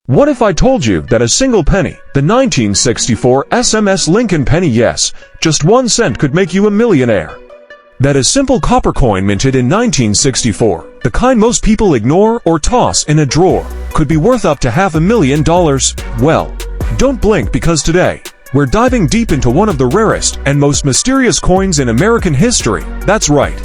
What if I told you that a single penny, the 1964 SMS Lincoln penny, yes, just 1 cent, could make you a millionaire? That a simple copper coin minted in 1964, the kind most people ignore or toss in a drawer, could be worth up to $500,000? Well, don't blink, because today, we're diving deep into one of the rarest and most mysterious coins in American history. That's right.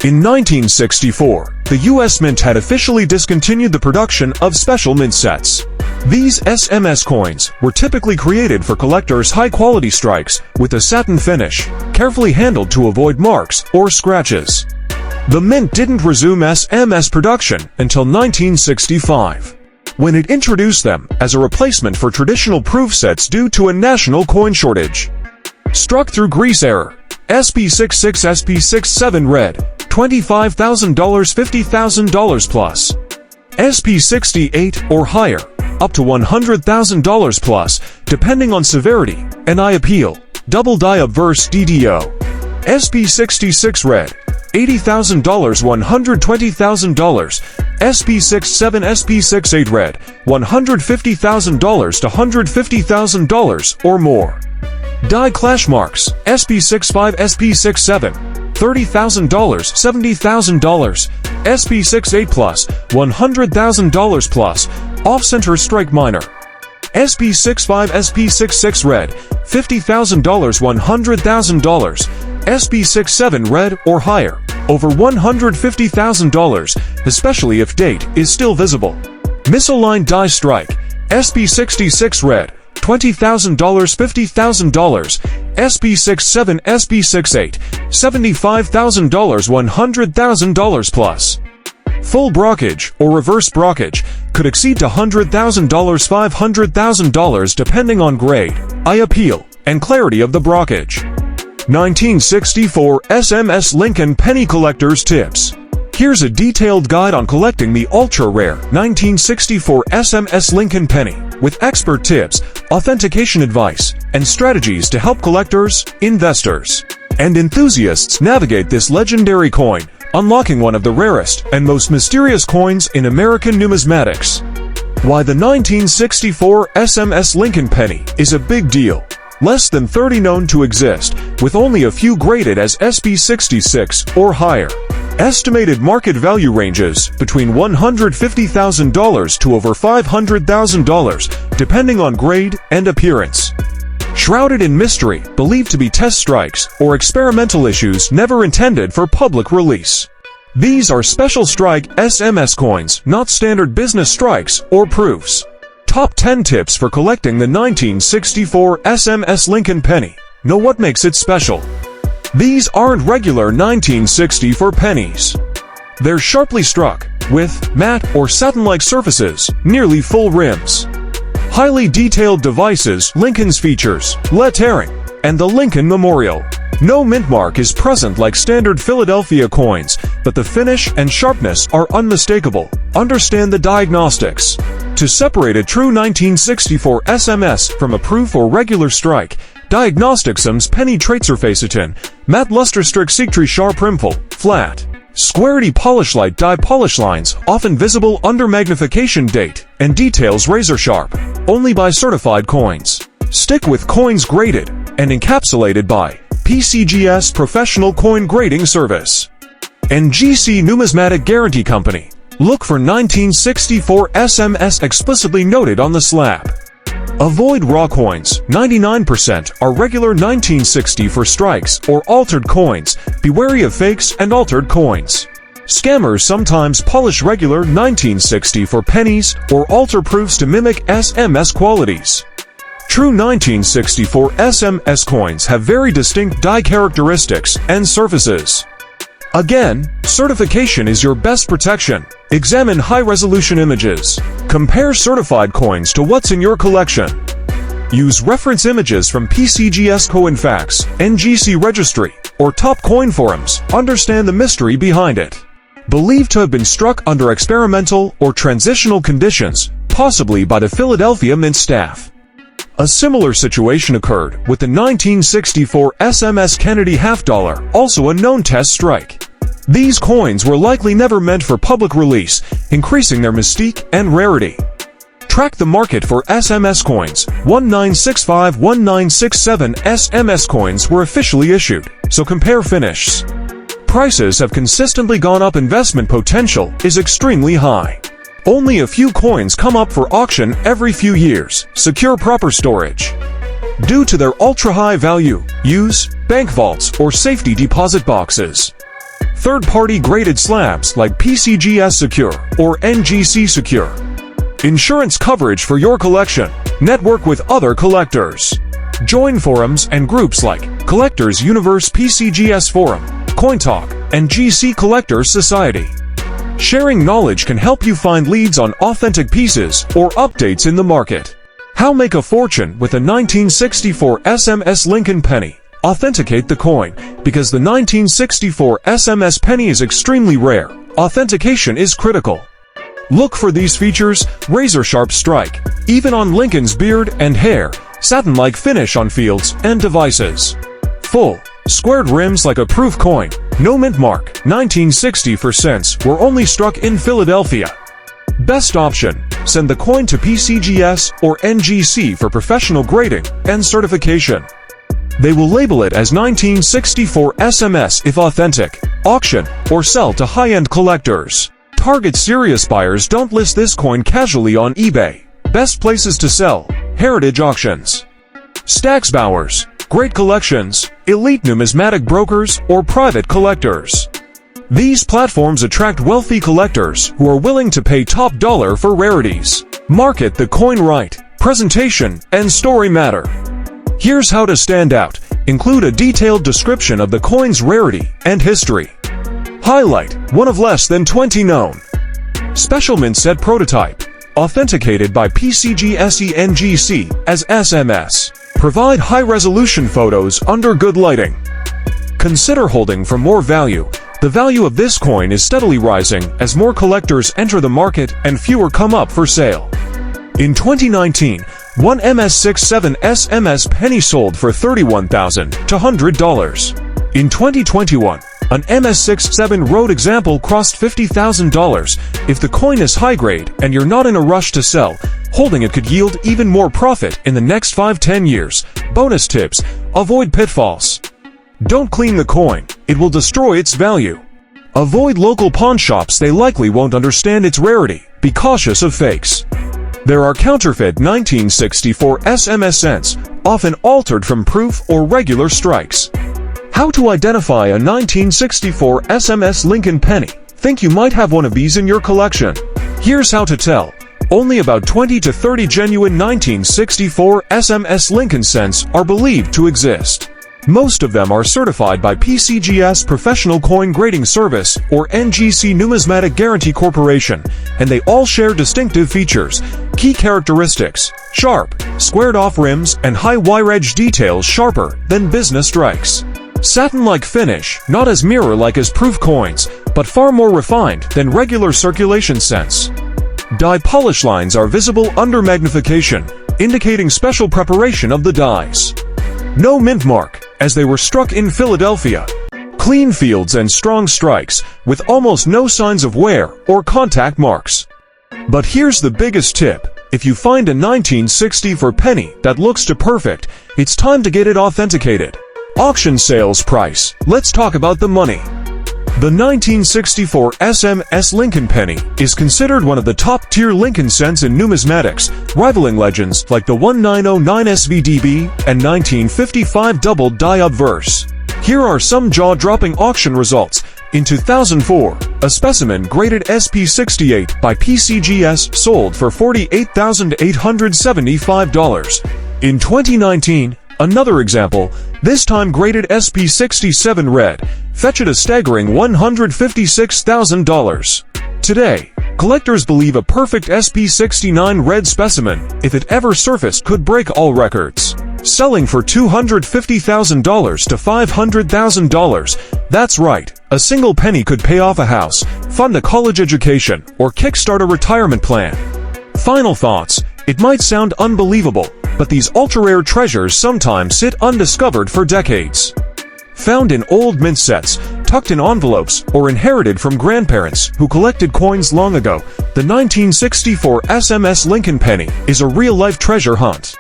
In 1964, the U.S. Mint had officially discontinued the production of special mint sets. These SMS coins were typically created for collectors' high-quality strikes with a satin finish, carefully handled to avoid marks or scratches. The Mint didn't resume SMS production until 1965, when it introduced them as a replacement for traditional proof sets due to a national coin shortage. Struck through grease error, SP66, SP67 red, $25,000, $50,000 plus. SP68 or higher, up to $100,000 plus, depending on severity, and I appeal, double die obverse DDO. SP66 red, $80,000, $120,000. SP67, SP68 red, $150,000 to $150,000 or more. Die clash marks, SP65, SP67, $30,000, $70,000. SP68 plus, $100,000 plus, off-center strike minor. SP65, SP66 red, $50,000, $100,000. SP67 red or higher, over $150,000, especially if date is still visible. Misaligned die strike, SP66 red, $20,000, $50,000. SP67, SP68, $75,000, $100,000 plus. Full brockage or reverse brockage could exceed to $100,000, $500,000 depending on grade, I appeal, and clarity of the brockage. 1964 SMS Lincoln Penny Collector's Tips. Here's a detailed guide on collecting the ultra-rare 1964 SMS Lincoln penny, with expert tips, authentication advice, and strategies to help collectors, investors, and enthusiasts navigate this legendary coin, unlocking one of the rarest and most mysterious coins in American numismatics. Why the 1964 SMS Lincoln penny is a big deal. Less than 30 known to exist, with only a few graded as SP66 or higher. Estimated market value ranges between $150,000 to over $500,000, depending on grade and appearance. Shrouded in mystery, believed to be test strikes or experimental issues never intended for public release. These are special strike SMS coins, not standard business strikes or proofs. Top 10 tips for collecting the 1964 SMS Lincoln penny. Know what makes it special. These aren't regular 1964 pennies. They're sharply struck, with matte or satin-like surfaces, nearly full rims. Highly detailed devices, Lincoln's features, lettering, and the Lincoln Memorial. No mint mark is present like standard Philadelphia coins, but the finish and sharpness are unmistakable. Understand the diagnostics. To separate a true 1964 SMS from a proof or regular strike, diagnosticsums penny tracerfacetin, matte luster strict Sigtree sharp rimful, flat. Squarity polish light die polish lines, often visible under magnification date, and details razor sharp, only by certified coins. Stick with coins graded and encapsulated by PCGS Professional Coin Grading Service. NGC Numismatic Guarantee Company. Look for 1964 SMS explicitly noted on the slab. Avoid raw coins. 99% are regular 1964 strikes or altered coins. Be wary of fakes and altered coins. Scammers sometimes polish regular 1964 pennies or alter proofs to mimic SMS qualities. True 1964 SMS coins have very distinct die characteristics and surfaces. Again, certification is your best protection. Examine high-resolution images. Compare certified coins to what's in your collection. Use reference images from PCGS Coinfax, NGC Registry, or top coin forums. Understand the mystery behind it. Believed to have been struck under experimental or transitional conditions, possibly by the Philadelphia Mint staff. A similar situation occurred with the 1964 SMS Kennedy half-dollar, also a known test strike. These coins were likely never meant for public release, increasing their mystique and rarity. Track the market for SMS coins. 1965-1967 SMS coins were officially issued, so compare finishes. Prices have consistently gone up. Investment potential is extremely high. Only a few coins come up for auction every few years. Secure proper storage. Due to their ultra-high value, use bank vaults or safety deposit boxes. Third-party graded slabs like PCGS Secure or NGC Secure. Insurance coverage for your collection. Network with other collectors. Join forums and groups like Collectors Universe, PCGS Forum, CoinTalk, and GC Collectors Society. Sharing knowledge can help you find leads on authentic pieces or updates in the market. How make a fortune with a 1964 SMS Lincoln penny? Authenticate the coin. Because the 1964 SMS penny is extremely rare, authentication is critical. Look for these features: razor-sharp strike, even on Lincoln's beard and hair, satin-like finish on fields and devices. Full, squared rims like a proof coin, no mint mark. 1964 cents were only struck in Philadelphia. Best option: send the coin to PCGS or NGC for professional grading and certification. They will label it as 1964 SMS if authentic, auction, or sell to high-end collectors. Target serious buyers. Don't list this coin casually on eBay. Best places to sell: heritage auctions, Stacksbowers, great collections, elite numismatic brokers, or private collectors. These platforms attract wealthy collectors who are willing to pay top dollar for rarities. Market the coin right. Presentation and story matter. Here's how to stand out. Include a detailed description of the coin's rarity and history. Highlight one of less than 20 known. Special mint set prototype. Authenticated by PCGS NGC as SMS. Provide high-resolution photos under good lighting. Consider holding for more value. The value of this coin is steadily rising as more collectors enter the market and fewer come up for sale. In 2019, one MS67 SMS penny sold for $31,000 to $100. In 2021, an MS67 road example crossed $50,000. If the coin is high grade and you're not in a rush to sell, holding it could yield even more profit in the next 5-10 years. Bonus tips: avoid pitfalls. Don't clean the coin, it will destroy its value. Avoid local pawn shops, they likely won't understand its rarity. Be cautious of fakes. There are counterfeit 1964 SMS cents, often altered from proof or regular strikes. How to identify a 1964 SMS Lincoln penny? Think you might have one of these in your collection? Here's how to tell. Only about 20 to 30 genuine 1964 SMS Lincoln cents are believed to exist. Most of them are certified by PCGS Professional Coin Grading Service or NGC Numismatic Guarantee Corporation, and they all share distinctive features. Key characteristics: sharp, squared-off rims and high wire edge details sharper than business strikes. Satin-like finish, not as mirror-like as proof coins, but far more refined than regular circulation cents. Die polish lines are visible under magnification, indicating special preparation of the dies. No mint mark, as they were struck in Philadelphia. Clean fields and strong strikes, with almost no signs of wear or contact marks. But here's the biggest tip: if you find a 1964 penny that looks too perfect, it's time to get it authenticated. Auction sales price. Let's talk about the money. The 1964 SMS Lincoln penny is considered one of the top-tier Lincoln cents in numismatics, rivaling legends like the 1909 SVDB and 1955 double die obverse. Here are some jaw-dropping auction results. In 2004, a specimen graded SP68 by PCGS sold for $48,875. In 2019, another example, this time graded SP67 red, fetched a staggering $156,000. Today, collectors believe a perfect SP69 red specimen, if it ever surfaced, could break all records, selling for $250,000 to $500,000. That's right, a single penny could pay off a house, fund a college education, or kickstart a retirement plan. Final thoughts: it might sound unbelievable, but these ultra-rare treasures sometimes sit undiscovered for decades. Found in old mint sets, tucked in envelopes or inherited from grandparents who collected coins long ago. The 1964 SMS Lincoln penny is a real-life treasure hunt.